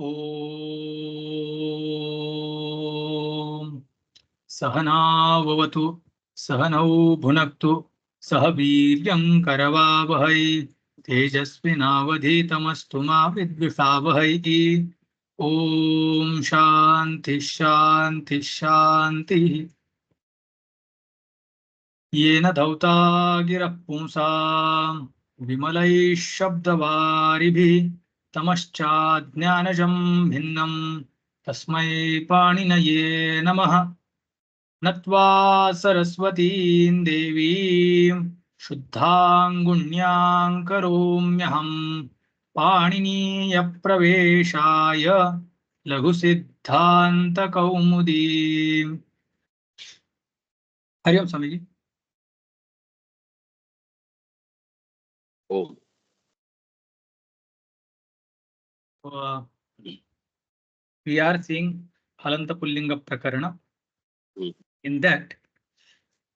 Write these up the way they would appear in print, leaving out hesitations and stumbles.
ॐ सहनाववतु सहनौ भुनक्तु सह वीर्यं करवावहै तेजस्विनावधीतमस्तु मा विद्विषावहै। ॐ शान्ति शान्ति शान्तिः। येन धौता गिरः पुंसां विमलैः शब्दवारिभिः तमश्चाज्ञानजं भिन्नं तस्मै पाणिनये नमः। नत्वा सरस्वतीं देवीं शुद्धां गुण्यां करोम्यहं पाणिनीयप्रवेशाय लघुसिद्धान्तकौमुदीम्। हरि ओम स्वामी जी। ओम। We are seeing Halanta Pullinga Prakarana. In that,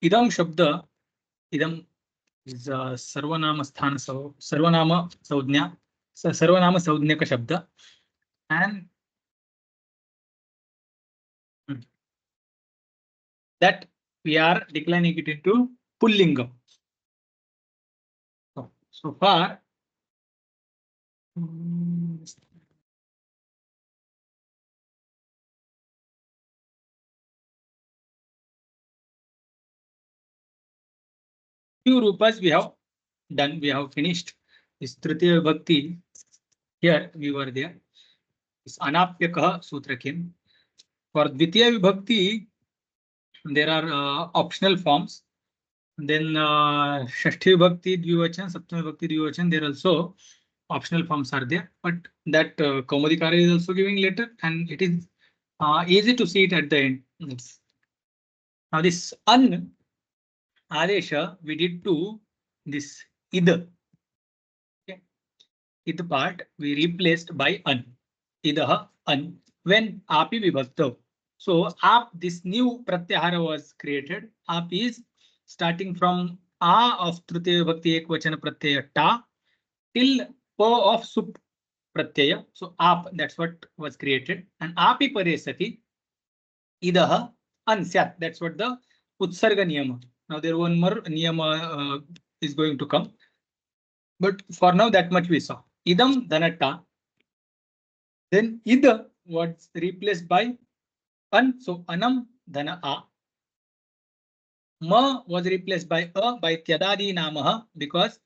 idam shabda, idam is sarvanama sthana sarvanama saudnya, sarvanama saudnyaka shabda, and that we are declining it into Pullinga. So far, few rupas we have done, we have finished. This Tritiya Bhakti, here we were there. This Anapyakah Sutrakim. For Dvitiya Vibhakti, there are optional forms. Then Shashti Vibhakti, Dvivachan, Saptami Vibhakti, Dvivachan, there also optional forms are there. But that Kaumudikara is also giving later, and it is easy to see it at the end. Now this An Adesha we did to this Id. Okay. Id part we replaced by An. Idah An. When Api Vibhakta. So Ap, this new Pratyahara was created. Ap is starting from A of Tritiya Vibhakti Ekvachana Pratyaya Ta till Po of Sup Pratyaya. So Ap, that's what was created. And Api Paresati Idah An Syat. That's what the Utsarga Niyama. Now there one more Niyama is going to come. But for now that much we saw. Idam Dhanata. Then Ida was replaced by An. So Anam Dhana A. Ma was replaced by A by Tyadadi Namaha, because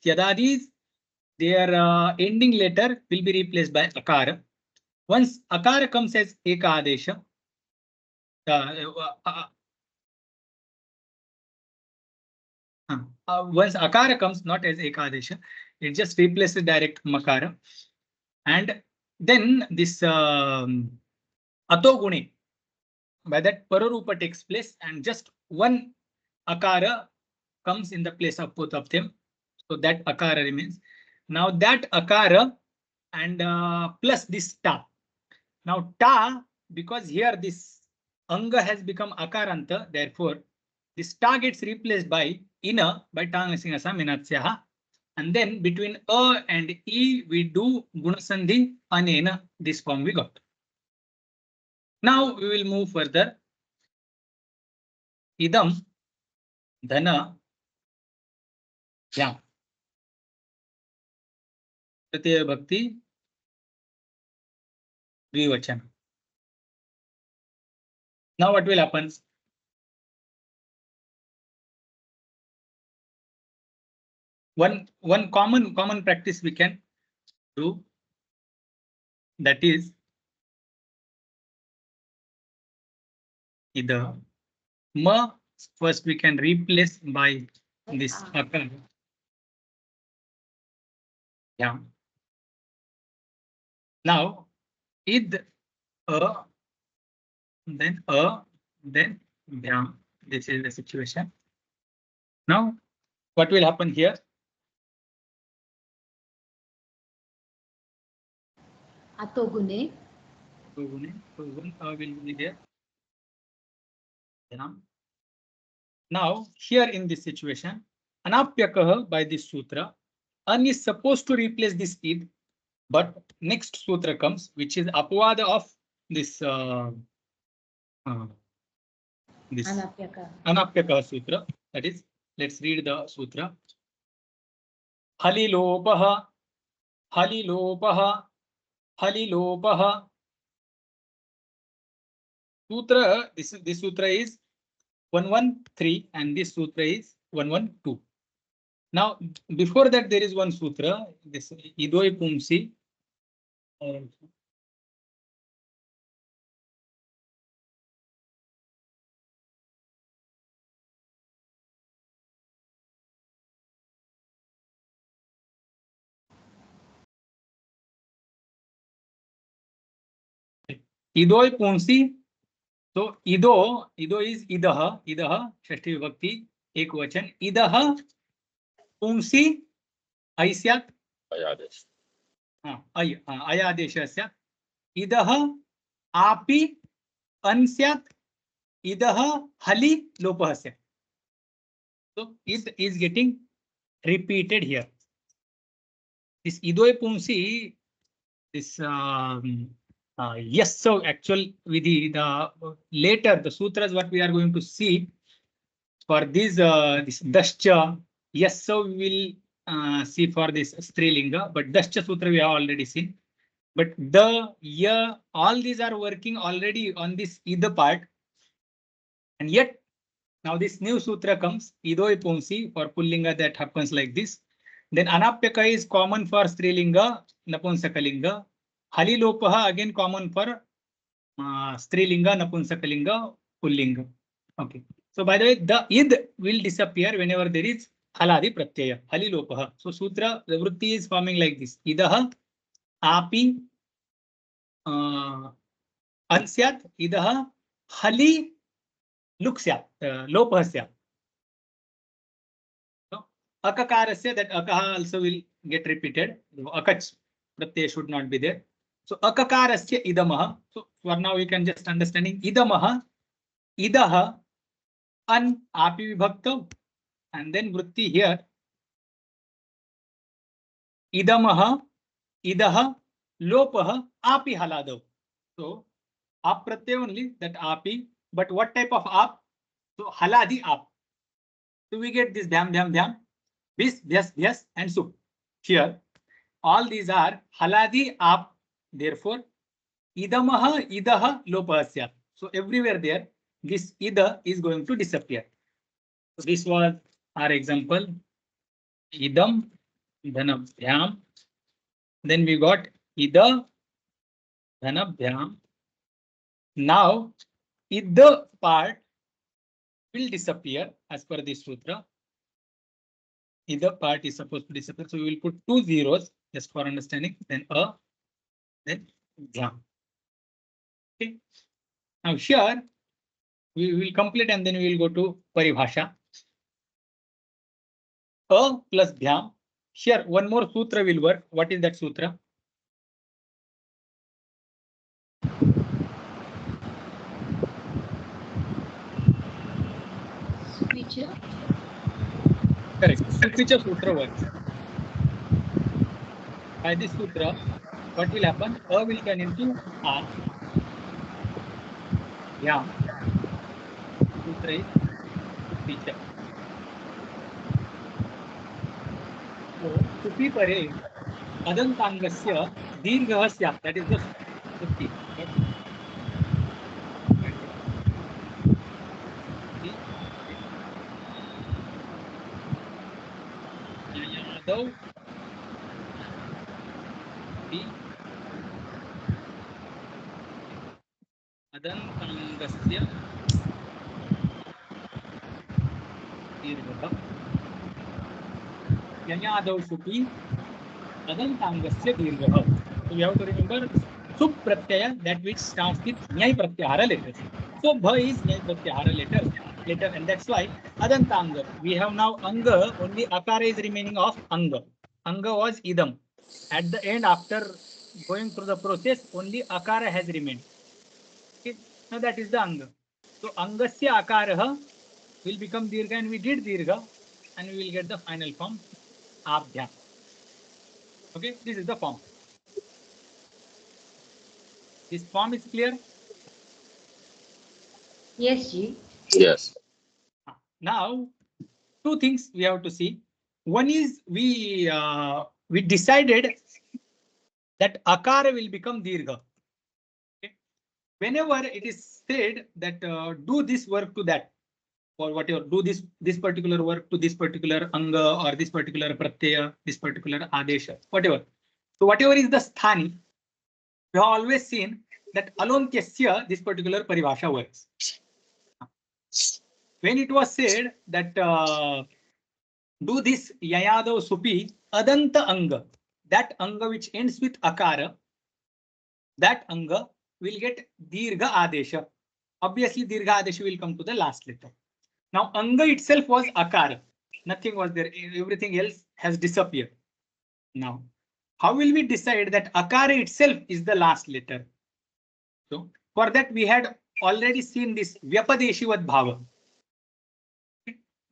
Tyadadis, their ending letter will be replaced by Akara. Once Akara comes as Ekadesha, once Akara comes not as Ekadesha, it just replaces direct Makara. And then this Atogune, by that Pararupa takes place, and just one Akara comes in the place of both of them. So that Akara remains. Now that Akara and plus this Ta. Now Ta, because here this Anga has become Akaranta, therefore this Ta gets replaced by Ina by Tangasinasa Minatsyaha. And then between A and E, we do Gunasandhi Anena. This form we got. Now we will move further. Idam Dhana Yam. Tritiya Bhakti Dvivachan. Now what will happen? One common practice we can do, that is either Ma first we can replace by this Akara. Yeah. Now Id then Vyam. This is the situation. Now what will happen here? Atogune. So one will be there. Now here in this situation, Anapyakah by this sutra, An is supposed to replace this Id. But next sutra comes, which is apvada of this this anapyaka sutra. That is, let's read the sutra. Halilopaha, halilopaha, halilopaha. Sutra, this sutra is 113 and this sutra is 112. Now, before that, there is one sutra, this idoi pumsi. Idoi pumsi. So ido is idah, षष्ठी विभक्ति एक वचन. Idah पुंसी ऐस्यात् अयादेश. अयादेशस्य. इदः आपि अन्स्यात्. इदः हलि लोपः स्यात्. So it is getting repeated here. This idoi pumsi, this yes, so actual vidhi, the later the sutras what we are going to see for this this dascha, yes, so we will see for this strilinga, but dascha sutra we have already seen. But the ya, all these are working already on this either part, and yet now this new sutra comes, idoi pumsi for pullinga, that happens like this. Then anapyaka is common for strilinga, napunsakalinga. Halilopaha again common for strilinga, napunsakalinga, pullinga. Okay. So by the way, the id will disappear whenever there is haladi pratyaya, halilopaha. So sutra, the vritti is forming like this. Idah api ansyat, idah hali luksyat, lopah syat. So akakarasya, that akaha also will get repeated. Akach pratyaya should not be there. So akakarasya idamaha. So for now we can just understanding idamaha, idah, an api vibhakta, and then vritti here. Idamaha, idah, lopaha, api haladav. So ap pratyaya only, that api, but what type of ap? So haladi ap. So we get this dham, bis, bhyas, and sup. Here, all these are haladi ap. Therefore, idamaha, idah, lopahasya. So everywhere there, this ida is going to disappear. So this was our example. Idam, dhanabhyam. Then we got ida, dhanabhyam. Now, ida part will disappear as per this sutra. Ida part is supposed to disappear. So we will put 2 zeros just for understanding. Then a, then dhyam. Okay. Now here we will complete and then we will go to paribhasha. A plus dhyam. Here one more sutra will work. What is that sutra? Correct. Supicha sutra works. By this sutra, what will happen? A will turn into A. Yeah. Sutra is Supicha. So Supi pare adantangasya dirghah syat. That is the Supi. Yadav adantangasya dirghah. Yadav Supi adantangasya dirghah. So we have to remember sup pratyaya, that which starts with nyai pratyahara letters. So bha is nyai pratyahara letter, and that's why adantanga. We have now anga, only akara is remaining of anga. Anga was idam. At the end, after going through the process, only akara has remained. Okay. Now that is the anga. So angasya akara will become dirgha, and we did dirgha, and we will get the final form abhyam. Okay, this is the form. This form is clear. Yes, Ji. Yes. Now, two things we have to see. One is we decided that akara will become dirgha. Okay. Whenever it is said that do this work to that, or whatever, do this particular work to this particular anga or this particular pratyaya, this particular adesha, whatever. So whatever is the sthani, we have always seen that alontyasya this particular paribhasha works. When it was said that do this yayadav supi adanta anga, that anga which ends with akara, that anga will get dirgha adesha. Obviously, dirgha adesha will come to the last letter. Now, anga itself was akara. Nothing was there. Everything else has disappeared. Now, how will we decide that akara itself is the last letter? So, for that, we had already seen this vyapadeshivat bhava.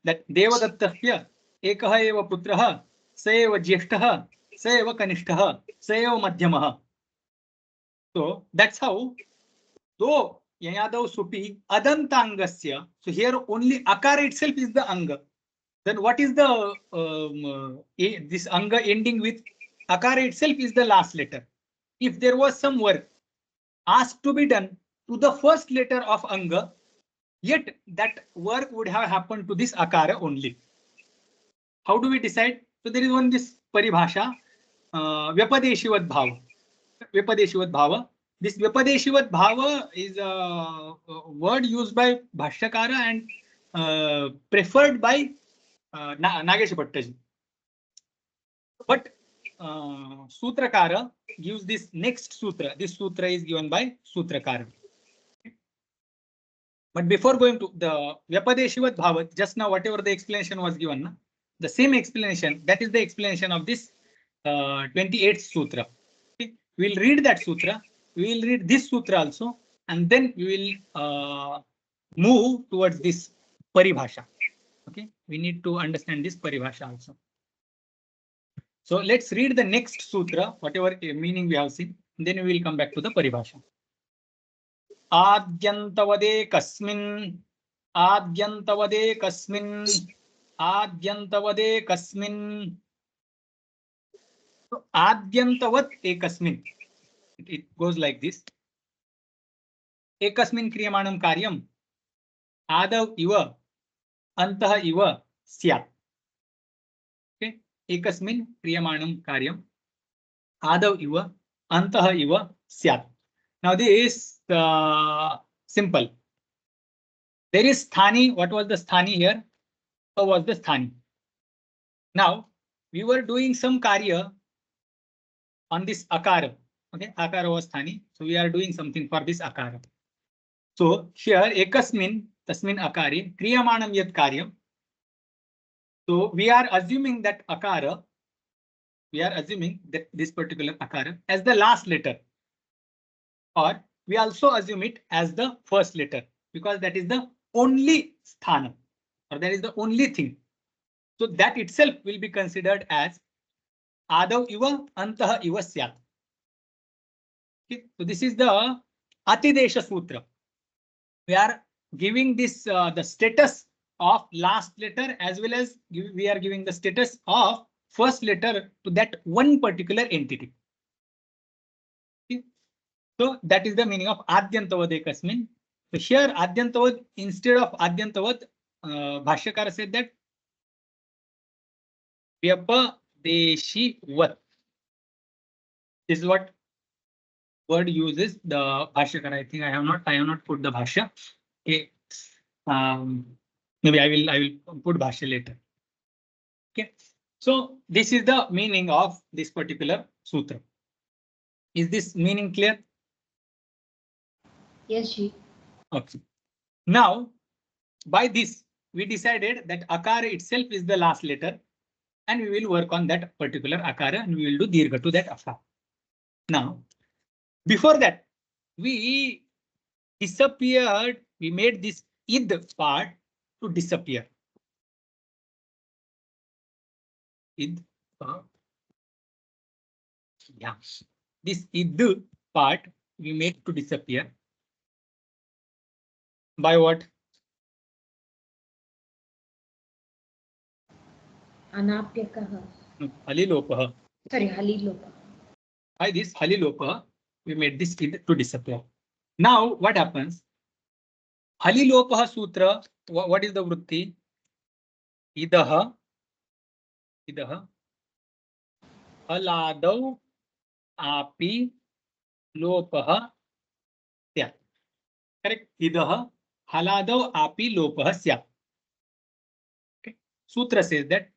That devadattahya ekah eva putraha sa eva jyeshtaha sa eva kanishtaha sa eva madhyamaha. So, that's how, though yayadav supi adanta angasya, so here only akara itself is the anga. Then what is the this anga ending with akara itself is the last letter. If there was some work asked to be done to the first letter of anga, yet that work would have happened to this akara only. How do we decide? So there is one this paribhasha, vyapadeshivat bhava. Vyapadeshivat bhava. This vyapadeshivat bhava is a word used by Bhashyakara and preferred by Nagesh Bhattaji. But Sutrakara gives this next sutra. This sutra is given by Sutrakara. But before going to the Vyapadeshivat bhava, just now whatever the explanation was given, the same explanation, that is the explanation of this 28th sutra. Okay. We'll read that sutra. We will read this sutra also, and then we will move towards this paribhasha. Okay, we need to understand this paribhasha also. So let's read the next sutra, whatever meaning we have seen, then we will come back to the paribhasha. Adyantavade kasmin, adyantavade kasmin, adyantavade kasmin. So adyantavat ekasmin. It goes like this. Ekasmin kriyamanam karyam adav iva antah iva syat. Okay. Ekasmin kriyamanam karyam adav iva antah iva syat. Now this is simple. There is sthani. What was the sthani here? How was the sthani? Now we were doing some karya on this akara. Okay, akara was sthani. So we are doing something for this akara. So here ekasmin tasmin akari kriyamanam yat karyam. So we are assuming that akara, we are assuming that this particular akara as the last letter, or we also assume it as the first letter, because that is the only sthana, or that is the only thing. So that itself will be considered as adav iva antah iva syat. Okay. So this is the atidesha sutra. We are giving this the status of last letter, as well as we are giving the status of first letter to that one particular entity. Okay. So that is the meaning of adyantavad ekasmin. So here adyantavad, instead of adyantavad, Bhashyakara said that vyapadeshivat. This is what word uses the Bhashyakara. I think I have not put the Bhashya. Okay. Maybe I will put Bhashya later. Okay. So this is the meaning of this particular sutra. Is this meaning clear? Yes, Ji. Okay. Now, by this, we decided that akara itself is the last letter, and we will work on that particular akara, and we will do dirgha to that akara. Now, before that, we disappeared. We made this id part to disappear. Id part. Yeah. This id part we make to disappear by what? अनाप्यकः. Halilopah. Sorry, halilopah. By this halilopah, we made this id to disappear. Now what happens? Halilopah sutra, what is the vritti? Idah haladau api lopah syat. Correct? Idah haladau api lopah syat. Okay. Sutra says that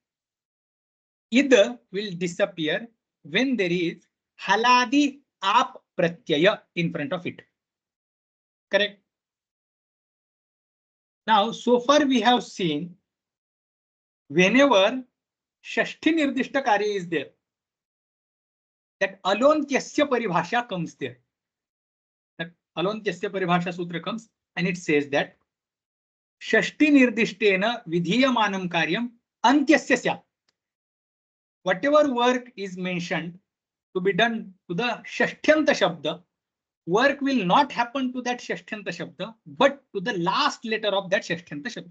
id will disappear when there is haladi ap pratyaya in front of it. Correct? Now, so far we have seen whenever Shashti Nirdishta Karya is there, that alontyasya paribhasha comes there. That alontyasya paribhasha sutra comes and it says that Shashti Nirdishtena vidhiyamanam karyam antyasya syat. Whatever work is mentioned to be done to the Shashtyanta Shabda, work will not happen to that Shashtyanta Shabda, but to the last letter of that Shashtyanta Shabda.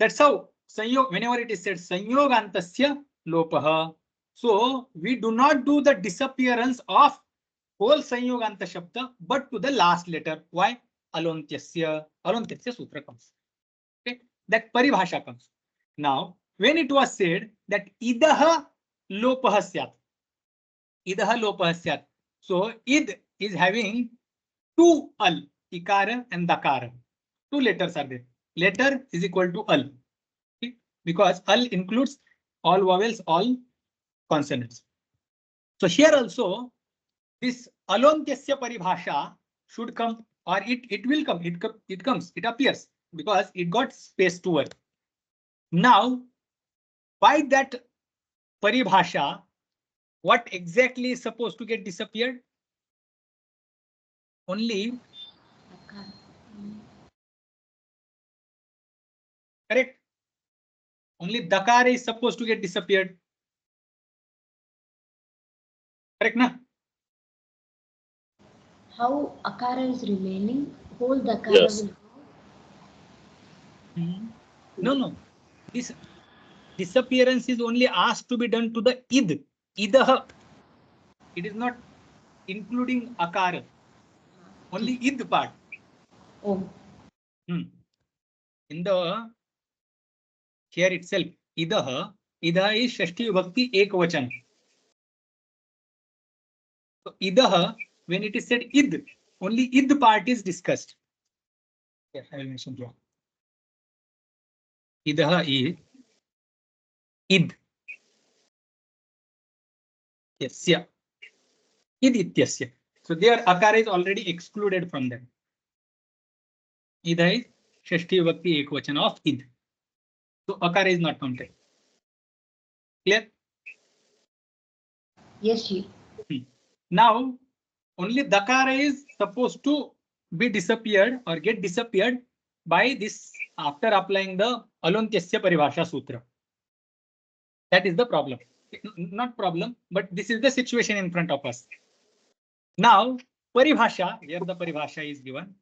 That's how Sanyog, whenever it is said Sanyogantasya Lopaha. So we do not do the disappearance of whole Sanyoganta Shabda, but to the last letter. Why? Alontyasya Sutra comes. Okay, that paribhasha comes. Now, when it was said that Idaha Lopaha Syat, Idaha Lopaha Syat. So id is having two al, ikara and dakara. Two letters are there. Letter is equal to al. Okay? Because al includes all vowels, all consonants. So here also this alontyasya paribhasha should come, or it will come. It comes. It appears because it got space to work. Now, by that paribhasha, what exactly is supposed to get disappeared? Only. Correct. Only dakara is supposed to get disappeared. Correct, na? How akara is remaining? Whole dakara Yes. will go. No. This disappearance is only asked to be done to the id. Idah. It is not including akara. Only id part. Oh. In the here itself, idah is Shashti Vibhakti Ekvachan. So idah, when it is said id, only id part is discussed. Yes, I will mention here. Idah is id. Yes, yeah. Id ityasya. So their akara is already excluded from them. Idah is Shashti Vibhakti Ekvachan of id. So akara is not counted. Clear? Yes, Ji. Now, only dakara is supposed to be disappeared or get disappeared by this after applying the alontyasya paribhasha sutra. That is the problem. Not problem, but this is the situation in front of us. Now, paribhasha, here the paribhasha is given.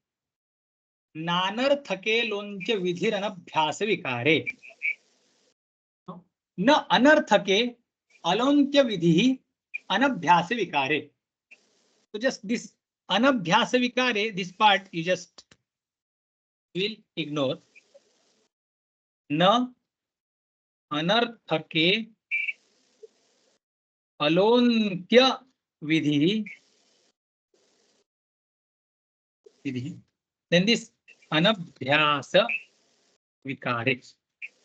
Nanarthake lontya vidhiranabhyasa vikare. Na anarthake alontya vidhi anabhyasa vikare. So just this anabhyasa vikare, this part you just will ignore. Na anarthake alontya vidhi. Then this anabhyasa vikare.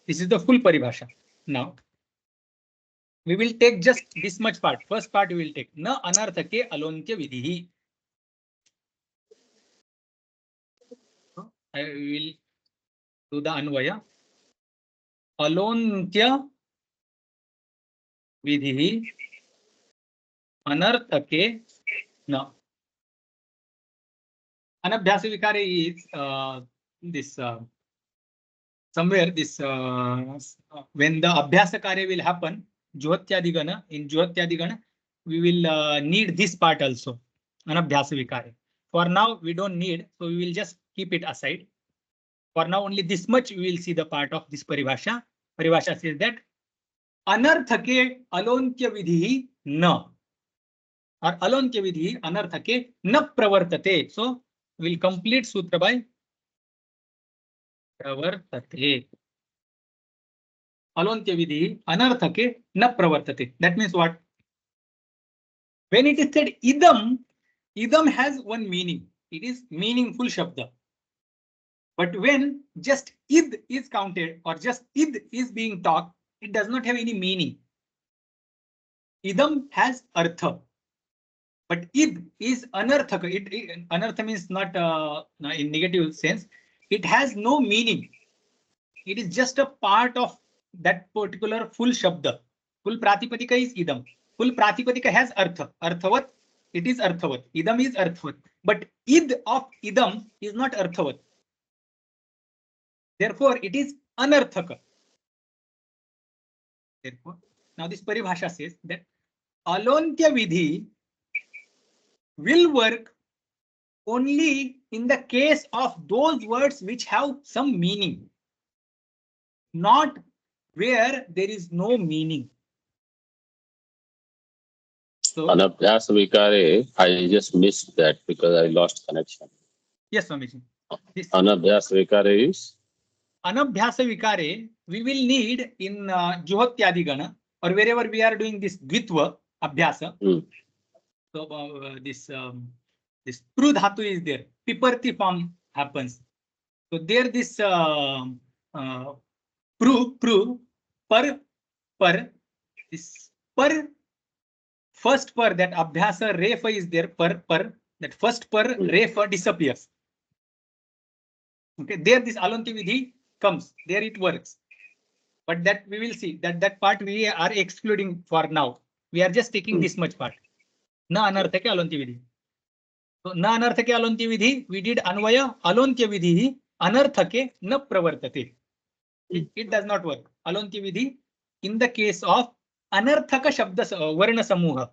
This is the full paribhasha. Now we will take just this much part. First part we will take na anarthake alontya vidhi. I will do the anvaya. Alontya vidhi anarthake na. Anabhyasa vikare is this somewhere this when the abhyasa karya will happen, juhatyadigana, in juhatyadigana we will need this part also. Anabhyasa vikare. For now, we don't need, so we will just keep it aside. For now, only this much we will see the part of this paribhasha. Paribhasha says that anarthake alontya vidhi na, or alontya vidhi anarthake na pravartate. So we will complete sutra by pravartate. Alontya vidhi anarthake na pravartate. That means what? When it is said idam, idam has one meaning. It is meaningful shabda. But when just id is counted or just id is being talked, it does not have any meaning. Idam has artha, but id is anarthaka. Anartha means not in negative sense. It has no meaning. It is just a part of that particular full shabda. Full pratipadika is idam. Full pratipadika has artha. Arthavat, it is arthavat. Idam is arthavat. But id of idam is not arthavat. Therefore, it is anarthaka. Therefore, now this paribhasha says that alontya vidhi will work only in the case of those words which have some meaning, not where there is no meaning. So, Anabhyasa vikare, I just missed that because I lost connection. yes, Swamiji. This Anabhyasa vikare is? Anabhyasa vikare we will need in Juhotyadigana or wherever we are doing this Dvitva Abhyasa. So this pru dhatu is there. Piparti form happens. So there this pru par this par first par that abhyasa refa is there par that first par refa disappears. Okay, there this alonti vidhi comes, there it works, but that we will see that part we are excluding for now. We are just taking this much part. Na anarthake alonti vidhi. So na anarthake alonti vidhi, we did anvaya alontya vidhi anarthake na pravartate. It does not work. Alontya vidhi in the case of anarthaka shabda varna samuha.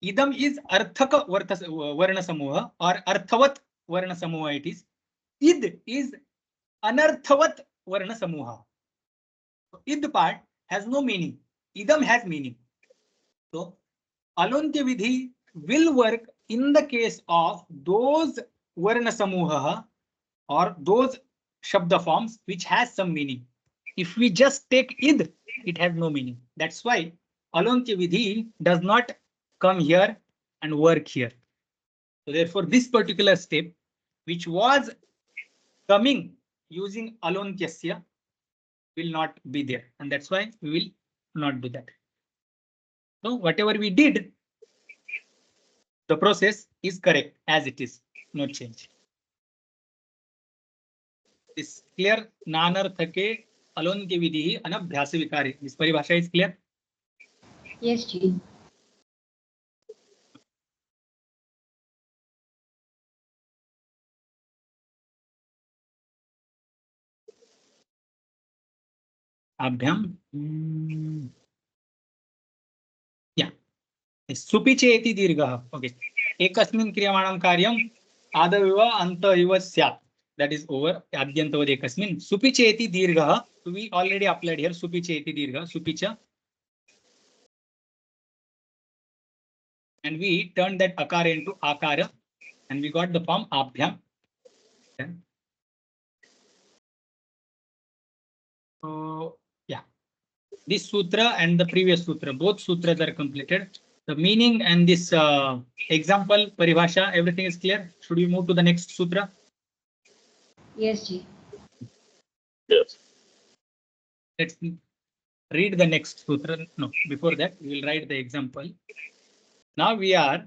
Idam is arthaka varna samuha or arthavat varna samuha it is. Id is anarthavat varna samuha. So id part has no meaning. Idam has meaning. So alontya vidhi will work in the case of those varna samuha or those shabda forms which has some meaning. If we just take id, it has no meaning. That's why alontya vidhi does not come here and work here. So therefore, this particular step, which was coming using alontyasya, will not be there, and that's why we will not do that. So whatever we did, the process is correct as it is, no change. Is clear? Nanarthake alontya vidhi anabhyasa vikare. This paribhasha is clear? Yes, Ji. Abhyam. Yeah. Supicheti dirgha. Okay. Ekasmin kriyamaणं कार्यम आदविव अंतविव स्यात्. That is over. Adyantavad ekasmin. Supicheti dirgha. We already applied here. Supicheti dirgha. Supicha. And we turned that akara into akara. And we got the form abhyam. Okay. So yeah. This sutra and the previous sutra, both sutras are completed. The meaning and this example, paribhasha, everything is clear. Should we move to the next sutra? Yes, Ji. Yes. Let's read the next sutra. No, before that, we will write the example. Now we are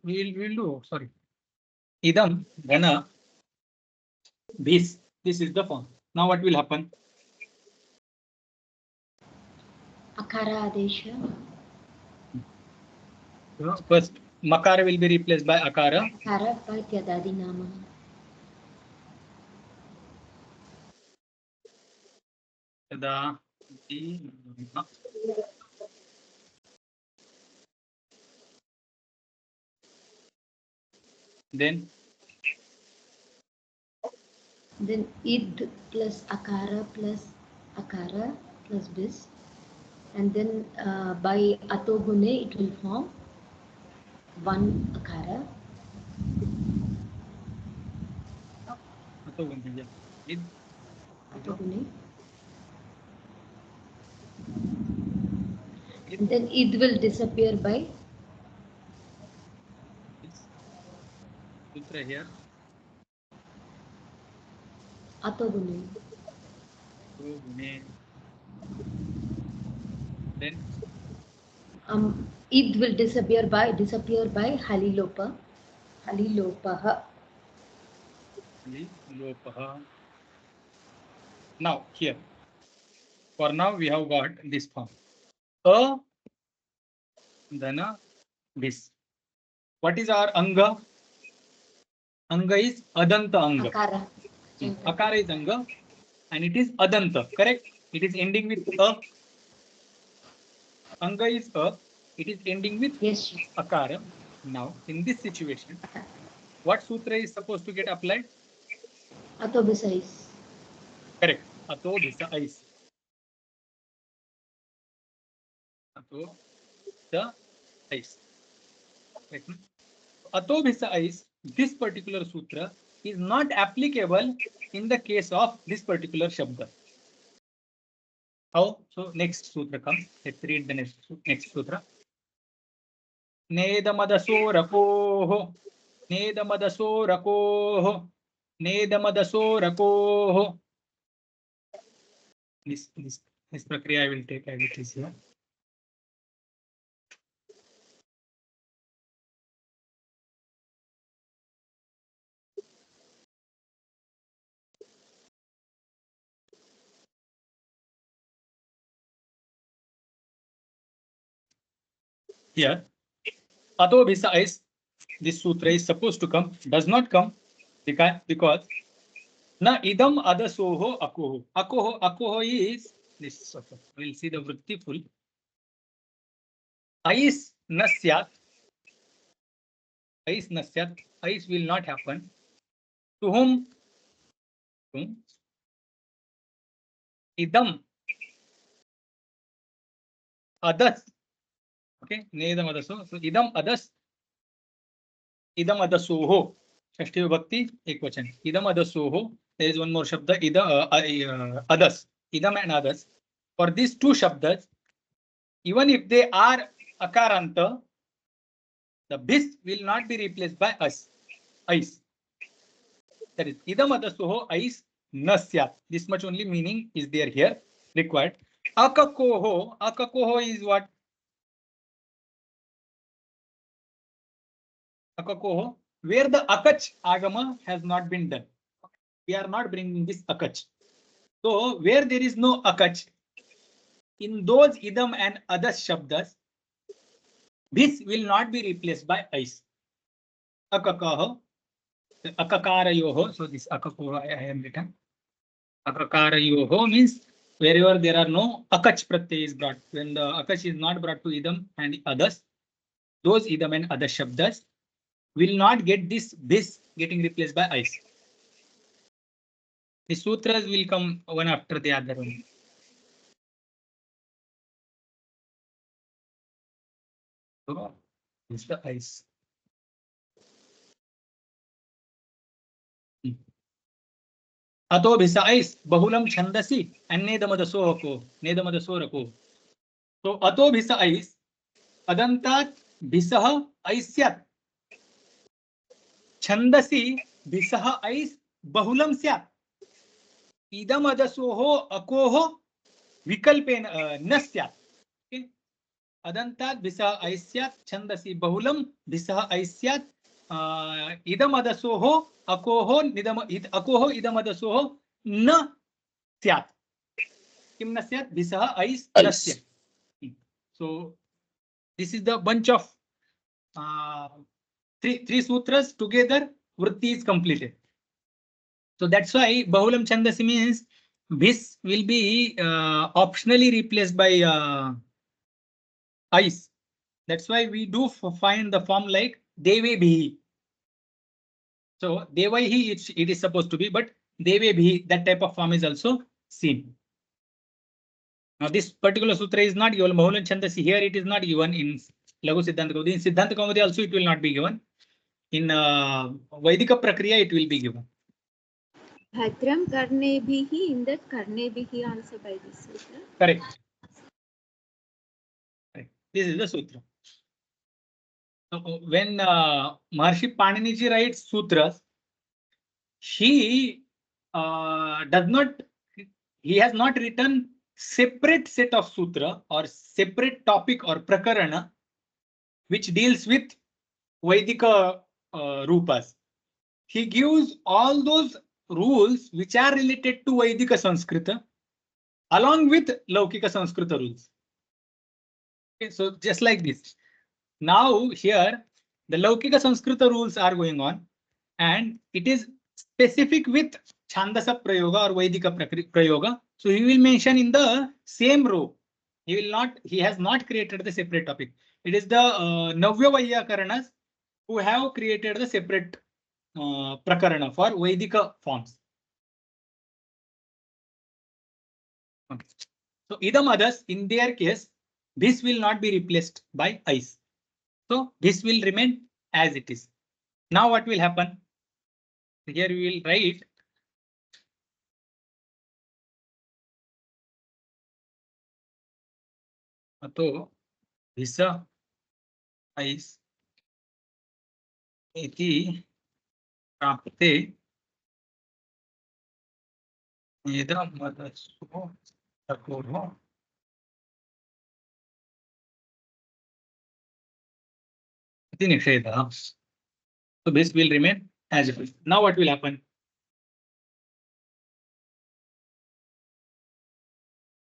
we'll do, sorry. Idam, dhana, bis. This is the form. Now what will happen? Akara adesha. First, makara will be replaced by akara. Akara by tyadadi nama. तदा then id plus akara plus bis, and then by atogune it will form one akara. atogune id Atogune. And then id will disappear by this sutra here. atogune. Atogune. Then Id will disappear by halilopa. Halilopaha. Lopaha. Now here, for now we have got this form. Dana bis. What is our anga? Anga is adanta anga. Akara. Akara is anga, and it is adanta. Correct? It is ending with a. Anga is a. It is ending with Yes. akara. Now, in this situation, what sutra is supposed to get applied? Ato bisais. Correct. Ato bisa ais. Ato the ais. Correct. Ato bisa ais. This particular sutra is not applicable in the case of this particular shabda. How? So next sutra comes. Let's read the next sutra. Nedamadaso rakoho. Nedamadaso rakoho. Nedamadaso rakoho. This prakriya I will take as it is here. Here, Ato Bisa is, this sutra is supposed to come, does not come because na idam adasoho akoho. Akoho is this. We'll see the vritti full. Ais nasyat. Ais nasyat. Ais will not happen. To whom? Idam adas. Okay, nedam adaso. So idam adas. Idam adasoho. Shashti vibhakti ekvachan. Idam adasoho. There is one more shabda. Adas. Idam and adas. For these two shabdas, even if they are akaranta, the bis will not be replaced by us. Ais. That is idam adasoho ais nasyat. This much only meaning is there here required. Akakoho. Akakoho is what? Akakoho. Where the akach agama has not been done. We are not bringing this akach. So where there is no akach, in those idam and adas shabdas, this will not be replaced by ais. Akakaho. Akakarayoho. So this akakoho I am written. Akakarayoho means wherever there are no akach pratyay is brought. When the akach is not brought to idam and adas, those idam and adas shabdas will not get this getting replaced by ais. The sutras will come one after the other one. So this is the ais. Ato bisa ais bahulam chandasi and nedamadaso ko. Nedamadaso rako. So ato bisa ais adantat bisah aisyat. Chandasi bisah ais bahulam syat. Idam adasoho akoho vikalpen nasyat. Okay. Adantat bisah aisyat chandasi bahulam bisah aisyat idam adasoho akoho idam adasoho na syat. Kim nasyat bisah ais nasyat. So this is the bunch of three sutras together. Vritti is completed. So that's why bahulam chandasi means this will be optionally replaced by ice. That's why we do find the form like deve bhi. So devaihi it is supposed to be, but deve bhi, that type of form is also seen. Now this particular sutra is not given. Bahulan Chandasi here it is not given in Laghusiddhantakaumudi. In Subantaprakaranam also it will not be given. In Vaidika Prakriya it will be given. Bhadram Karnebhihi, in that Karnebhihi also by this sutra. Correct. Correct. This is the sutra. So when Maharshi Paniniji writes sutras, he does not. He has not written separate set of sutra or separate topic or prakarana which deals with Vaidika rupas. He gives all those rules which are related to Vaidika Sanskrita along with Laukika Sanskrita rules. Okay, so just like this. Now here the Laukika Sanskrita rules are going on and it is specific with Chandasa Prayoga or Vaidika Prayoga. So he will mention in the same row. He has not created the separate topic. It is the Navya Vaiyakaranas who have created the separate prakarana for Vaidika forms. Okay. So idam others, in their case, this will not be replaced by ice. So this will remain as it is. Now what will happen? Here we will write Ato Visa ice iti prapte idam madasu takuro iti nishedha. So this will remain as it is. Now what will happen?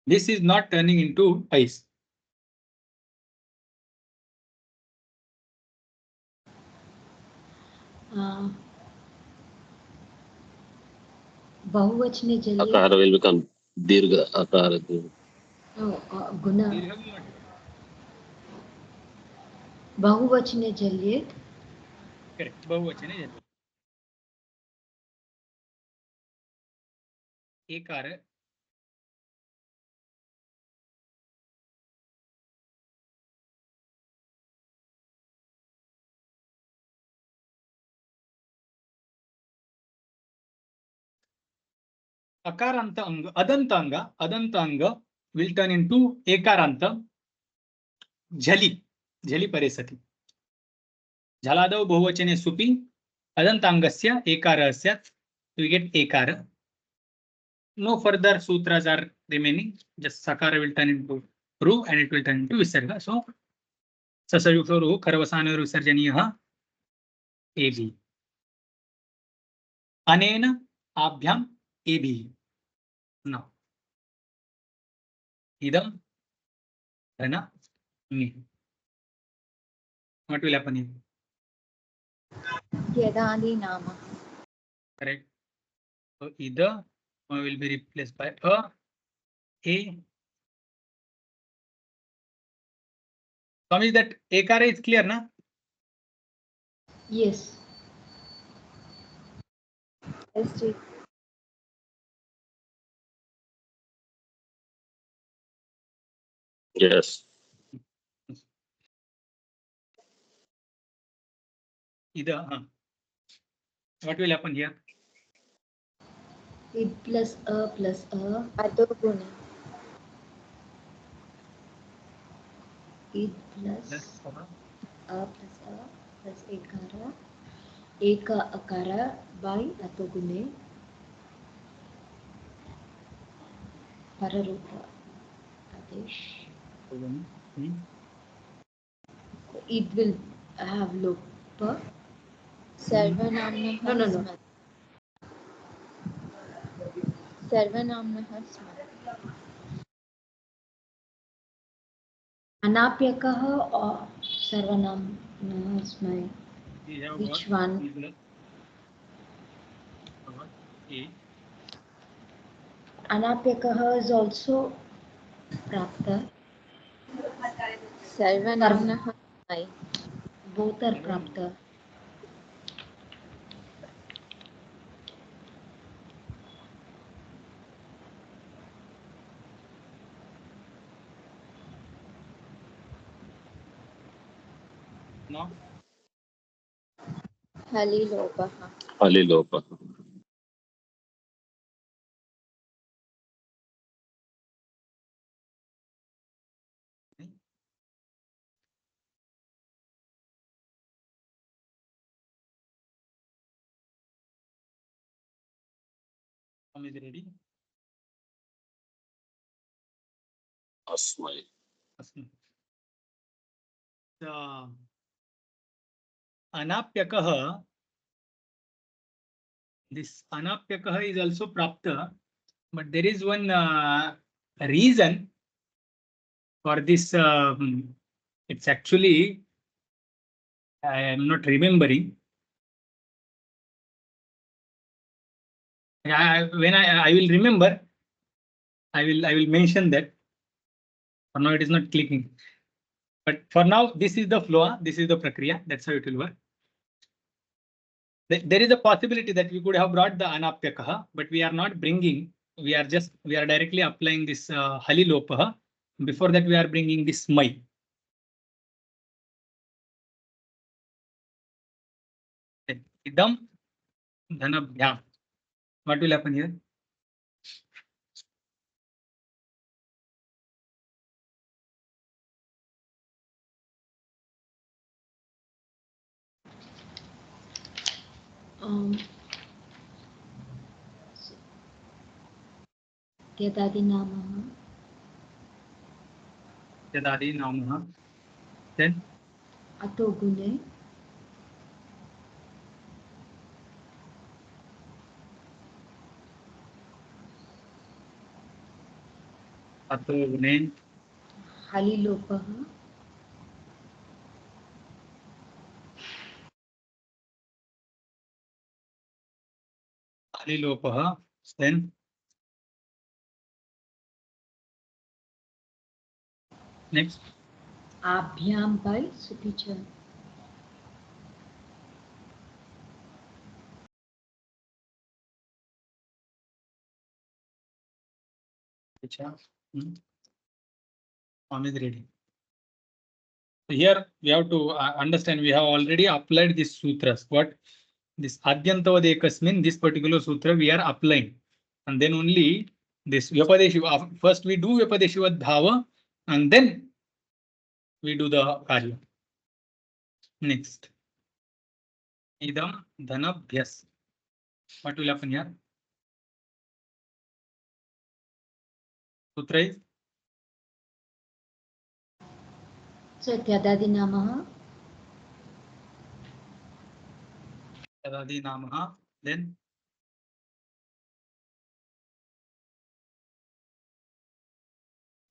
This is not turning into ice. Bahuvachane Jalye. Akara will become dirgha akara. No, Guna. Bahuvachane Jalye. Correct. Bahuvachane Jalye. Ekara. Akaranta anga, adanta anga will turn into ekaranta. Jali paresati. Jaladau bahuvachane supi. Adantangasya ekarasya. We get ekara. No further sutras are remaining. Just sakara will turn into ru and it will turn into visarga. So sasayukto ru karavasana visarjaniyaha ab. Anena abhyam ab. Now idam dhana ni. What will happen here? Yadani Nama. Correct. So either will be replaced by a. Swami, that ekara is clear, na? Yes. SG. Yes. Either. What will happen here? Id plus a. Adoguna. Id plus a plus ekara. Eka akara by atogune. Pararupa Adesh. It will have lopa. Sarvanamna. No. Sarvanamna Smat. Anapyakaha or Sarvanam Smai. Which one? Anapyakah is also prapta. सर्वनाम्नः I. Both are prapta. Now, हलिलोपः Halilopa. is ready. Asmai. The Anapyakah, this Anapyakah is also prapta, but there is one reason for this. It's actually, I am not remembering. When I will remember, I will mention that. For now, it is not clicking. But for now, this is the flow. This is the prakriya. That's how it will work. There is a possibility that we could have brought the Anapyakah, but we are not bringing. We are directly applying this Halilopah. Before that, we are bringing this Mai. Idam Dhanabhyam. What will happen here? Tyadadinamah. Yadadi Namah. Then Ato gune. Ato Gune. Halilopah. Halilopah. Then next. Abhyam by Supicha. Form is ready. So here we have to understand, we have already applied these sutras. What this Adyantavad Ekasmin, this particular sutra we are applying. And then only this Vyapadeshi, first we do Vyapadeshivat Bhava and then we do the Karya. Next. Idam Dhanabhyas. What will happen here? Sutra is So Tyadadinamah. Tadadi Namaha. Then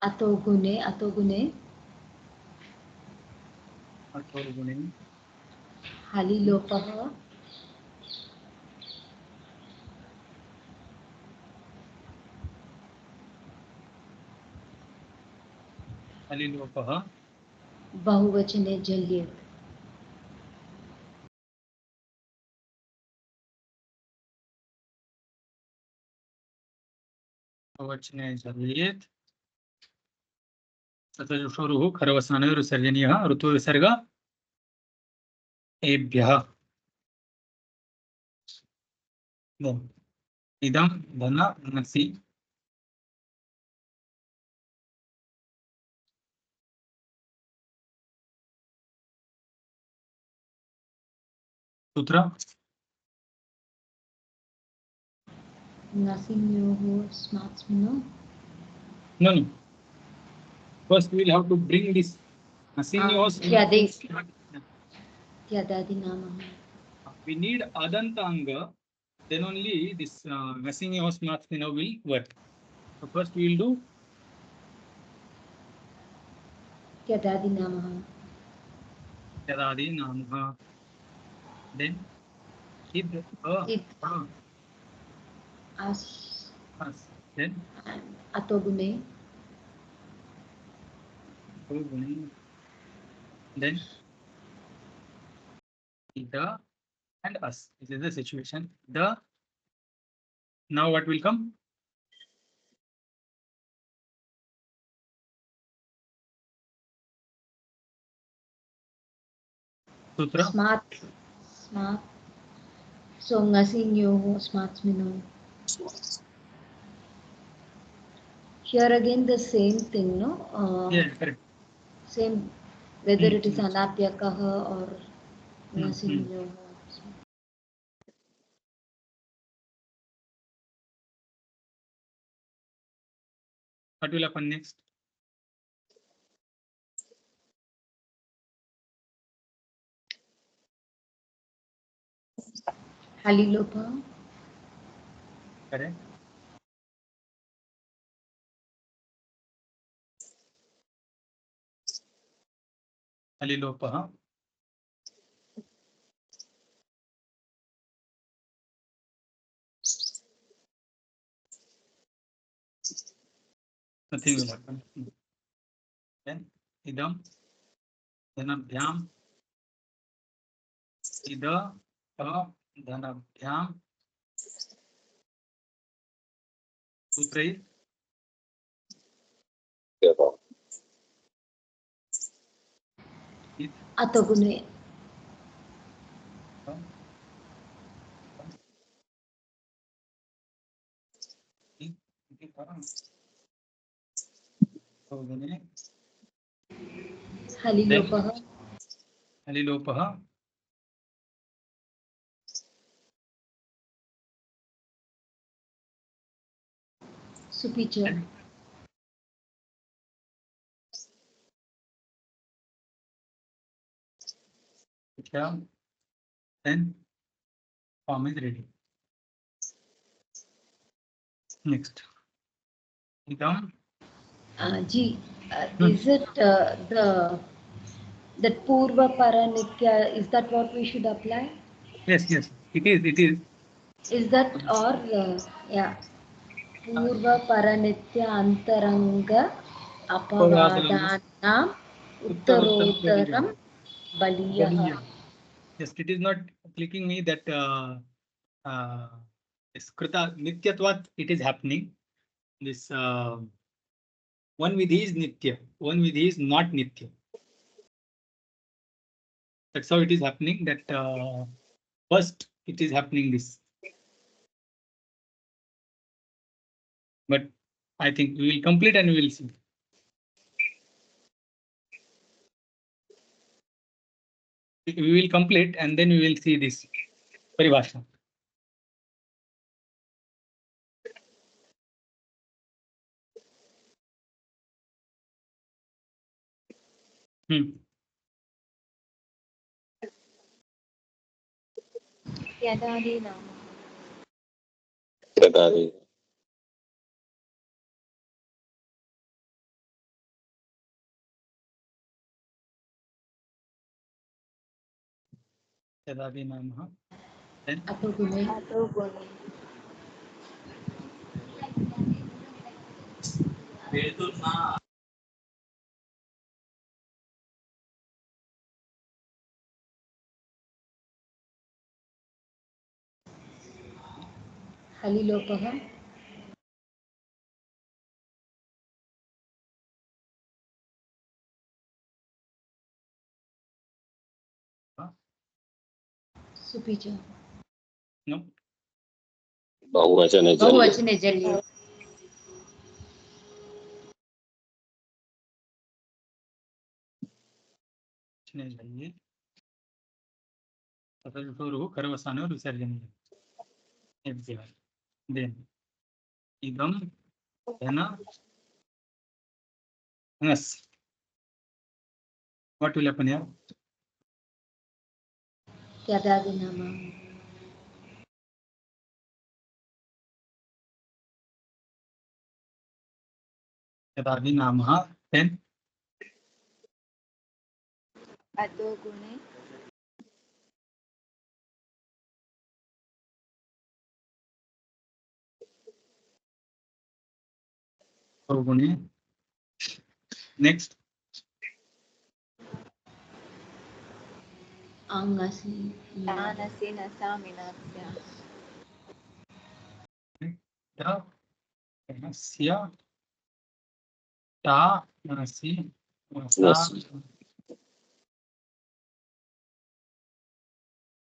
Ato gune. Ato gune. Ator Gunin. Halilopah. Halilopah. Bahuvachane Jalyet. Vachne Jalyet. Satajushoruhu Kharavasana Rusarjaniya Rutu Visarga Ebhyah. Then Idam Dhana Nasi. Sutra. Nasimyoho Smatsmino. No. First we will have to bring this Nasinyos. Tyadadinamah. We need Adantanga. Then only this Nasinyos Matsmino will work. So first we will do Tyadadinamah. Yadadi Namaha. Then Id. Id. As. As. Then Atogune. Then the and us. This is the situation. The now what will come? Sutra. Smart. So ngasinyo smart mino. Here again the same thing, no? Yeah, correct. Same, whether it is anapyakaha or ngasinyo. What will happen next? Halilopa. Correct. Halilopa. Nothing will happen. Then idam, dhanabhyam, ida, dhanabhyam, sutra is Atogune. Halilopa. Halilopa. Supicha. Then form is ready. Next. Idam. Is it that Purva Paranitya, is that what we should apply? Yes, it is. Is that or yeah, Purva Paranitya Antaranga Apavadana Uttarottaram Baliyaha. Yes, it is not clicking me that this Krita Nityatvat it is happening. This one vidhi is Nitya, one vidhi is not Nitya. That's how it is happening. That first it is happening this. But I think we will complete and we will see. We will complete and then we will see this paribhasha. यदादि नाम Yadadi namah. Then Atogune. अतो गुणे Halilopaha. Supicha. no. बहुवचन Bahuvachane jalye. चाहिए करवसान और विसर्जन then idam dhana yes. What will happen here? Yadadi nama. Yadadi namah. Then अतो गुणे गुणे नेक्स्ट angasi तानसि नसामिनास्य स्य ता मनसि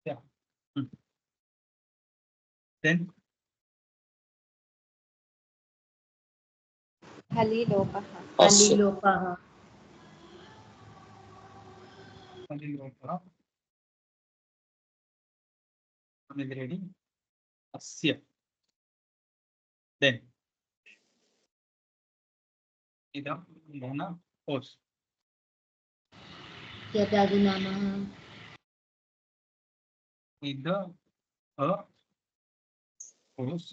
Yes. then हलिलोपः Asya. alilopaha ready asya then idam dhana os yadadinamah ida a os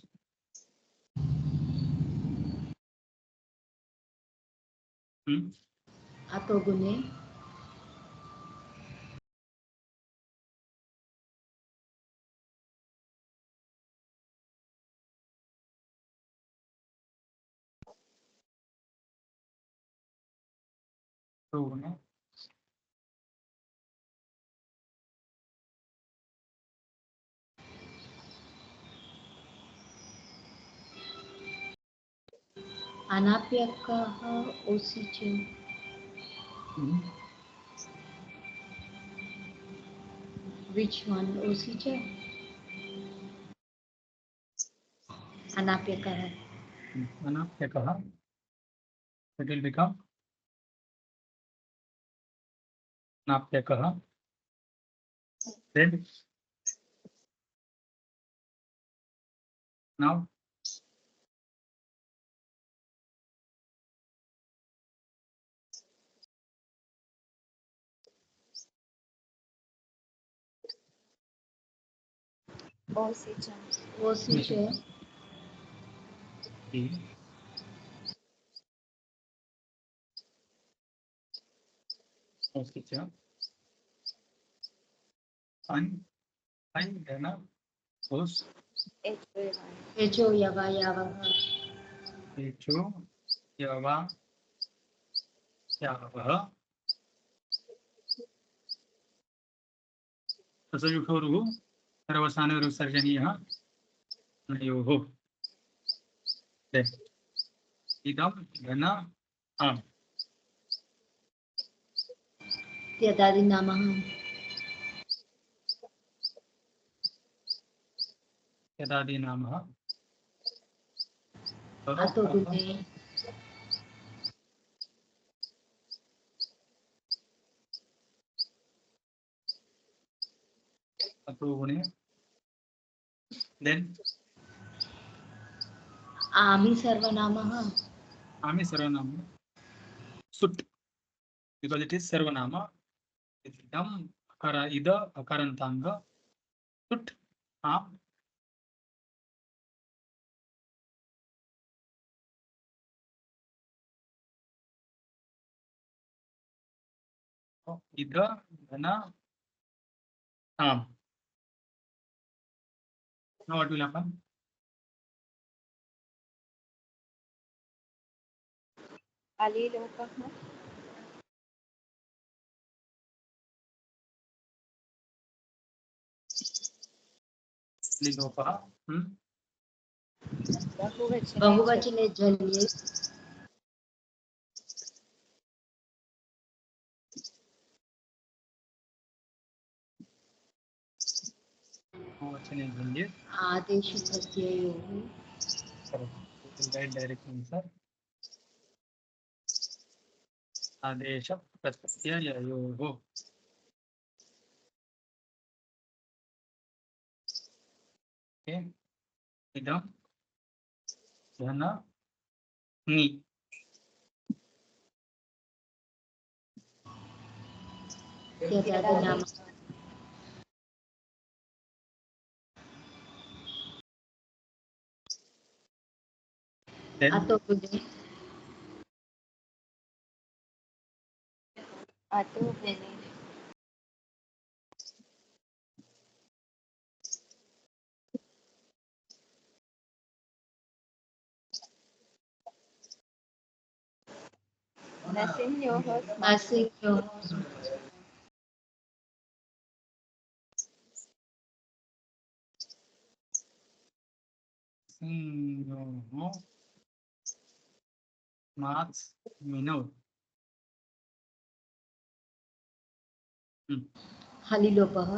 ato gune गुणे anapyakaha osiche which one osiche anapyakaha अनाप्यकः it will become अनाप्यकः then now ओसिच osiche e oscha I dhana os echo yavayavah echo yava yavah तसयुषोरुः सर्वसानविसर्जनीयः नयोः इदं घन आम् yadadinamah यदादीनामः ato gune अतो गुणे then ami sarvanamah आमि सर्वनाम सुट because it is सर्वनाम idam akara ida akarantanga सुट आम ida घन आम now what will happen अलिलोपः लिलोपः बहुवचने जल्ये बहुवचने भंजे आदेश प्रत्ययोः right direction sir आदेश प्रत्यययोः okay idam घन नि यदादिनामः then ato gune अतो गुणे नसिन्योः Nasinyoः Maths minor. हलिलोपः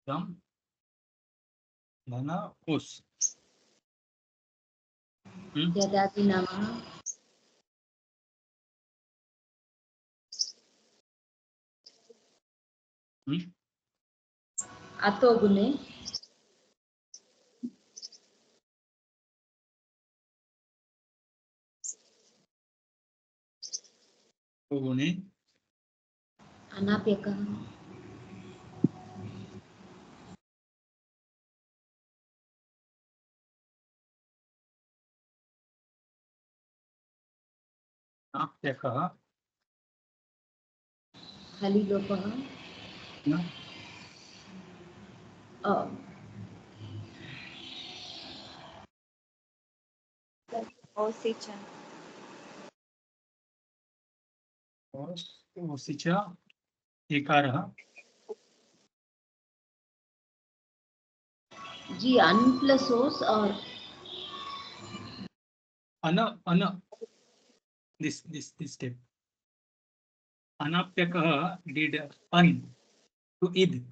दम धन उस यदादिनामः अतो गुणे गुणे अनाप्यकः नाप्यकः हलिलोपः अ ओसि च ओसि च एकारः जी अन प्लस ओस और अन this step. Anapyakah did an to id.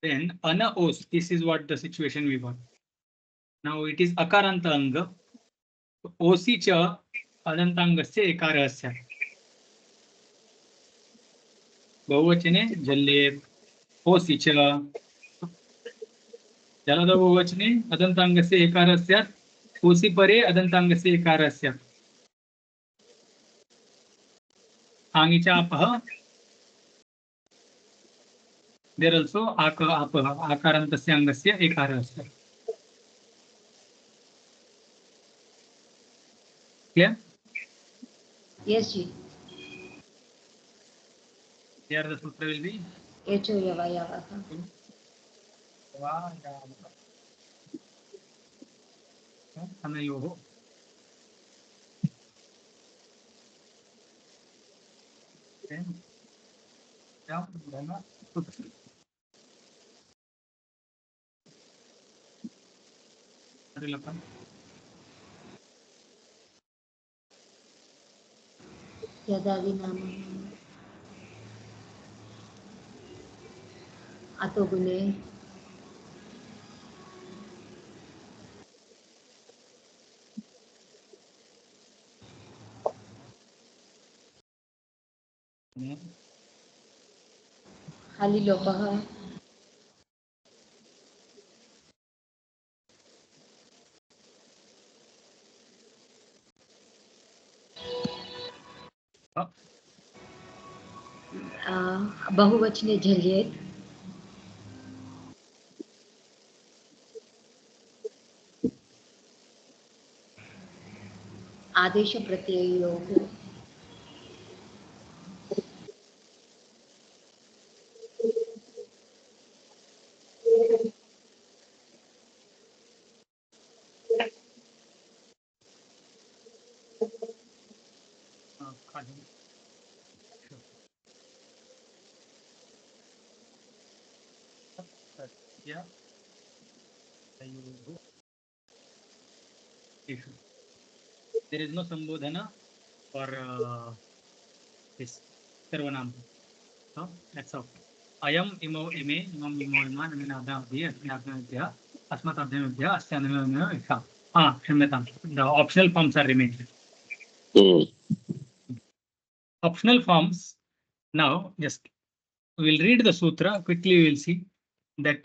Then ana os. This is what the situation we got. Now it is akaranta anga. Osi cha adantangasya ekarasya. बहुवचने जल्लेत ओसी च जलद बहुवचने अदन्ताङ्गस्य एकारस्य ओसी परे अदन्ताङ्गस्य एकारस्य आङिचापः there also apah akarantasya angasya ekarasya. Clear? Yes जी Here the sutra will be एचो यवयवः अनयोः यदादिनामः अतो गुणे हलिलोपः बहुवचने झल्येत आदेश प्रत्ययोः There is no sambodhana for this sarvanam. So that's all. Ayam imo ime imam imo ima namina adavdi asmiyadavya asmatadavya asyanavya. Kshimyatam. The optional forms are remaining. Optional forms. Now just we will read the sutra quickly. We will see that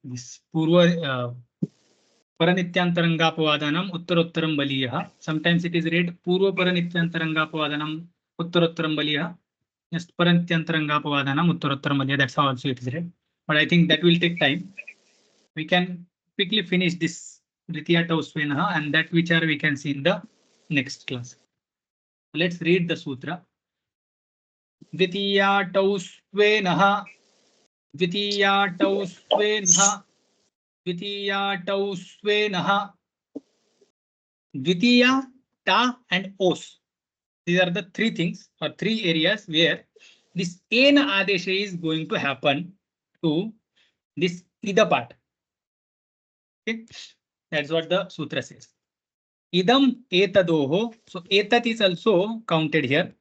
this purva Paranityantarangapawadanam Uttarottaram Baliyah. Sometimes it is read Purva Paranityantarangapawadanam Uttarottaram Baliyah. Just Paranityantarangapawadanam Uttarottaram Baliyah. That's how also it is read. But I think that will take time. We can quickly finish this Dvitiya tau svenaha, and that which are we can see in the next class. Let's read the sutra. Dvitiya tau svenaha, Dvitiya tau svenaha, Dvitiya tau svenaha. Dvitiya, ta, and os. These are the three things or three areas where this ena adesha is going to happen to this ida part. Okay, that's what the sutra says. Idam etadoho. So etat is also counted here.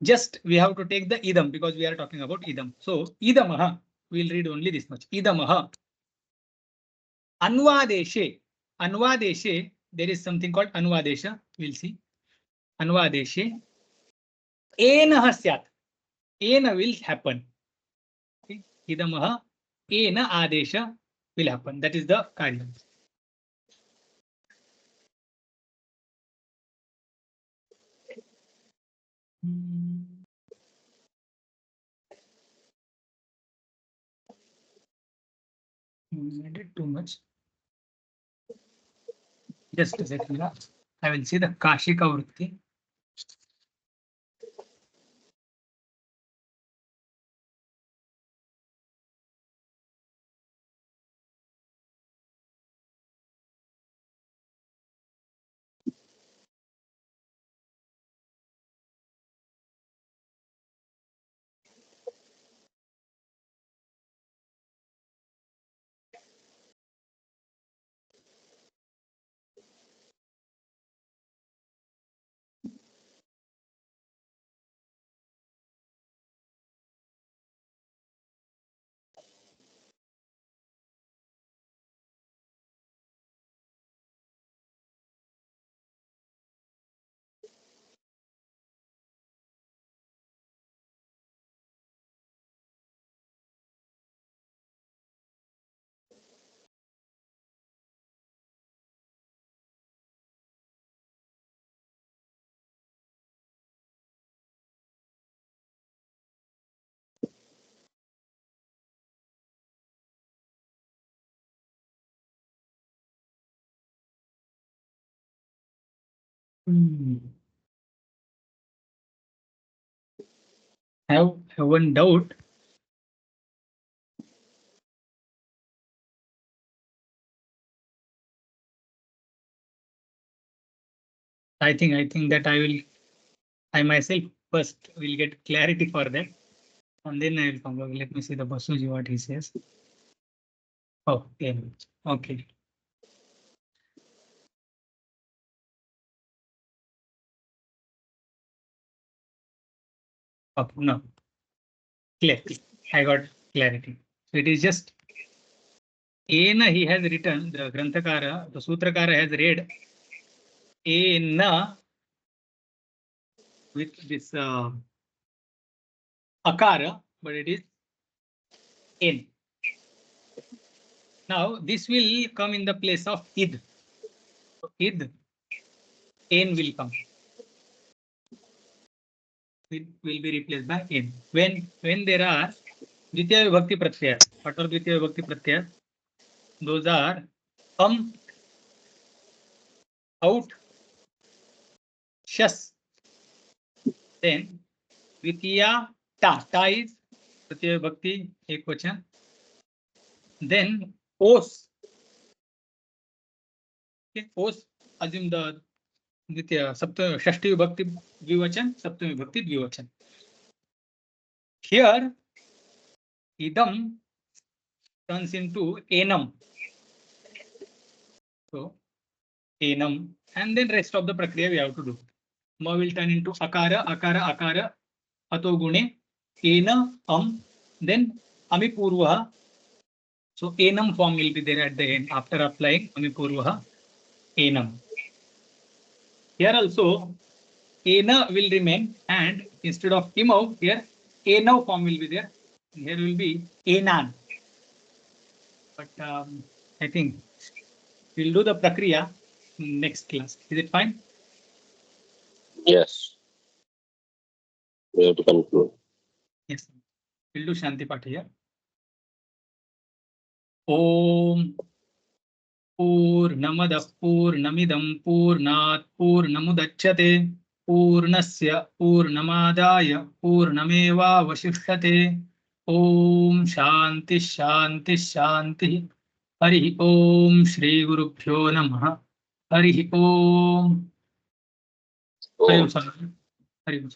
Just we have to take the idam because we are talking about idam. So idamaha, we'll read only this much. Idamaha. Anvadeshe. Anvadeshe, there is something called anvadesha. We'll see. Anvadeshe. Ena syat. Ena will happen. Okay. Idamaha. Ena adesha will happen. That is the karya. I did too much. Just a second. I will see the Kashika Vritti. I have one doubt. I think that I myself first will get clarity for that, and then I will come back. Let me see the Basuji what he says. Oh, yeah. Okay. Oh, no. Clear. I got clarity. So it is just Ena he has written, the Granthakara, the Sutrakara has read Ena with this Akara, but it is N. Now this will come in the place of Id. So Id, N will come. It will be replaced by N. When there are Dvitiya Vibhakti Pratyaya, what are Dvitiya Vibhakti Pratyaya? Those are out, shas. Then Dvitiya ta. Ta is Dvitiya Vibhakti Ekvachan. Then os. Okay, os, assume the Dvitiya Saptami Shashti Vibhakti Dvivachan, Saptami Vibhakti Dvivachan. Here idam turns into enam. So enam, and then rest of the prakriya we have to do. Ma will turn into akara, akara, akara, ato gune, ena, then amipurvaha. So enam form will be there at the end after applying amipurvaha, enam. Here also ena will remain, and instead of imav, here enav form will be there. Here will be enan. But I think we'll do the prakriya next class. Is it fine? Yes. We have to conclude. Yes. We'll do Shanti Path here. Om पूर्णमदः पूर्णमिदं पूर्णात् पूर्णमुदच्यते पूर्णस्य पूर्णमादाय पूर्णमेवावशिष्यते। ओम शांति शांति शांति। हरि ओम श्री गुरुभ्यो नमः। हरि ओम। हरि ओम। हरि ओम।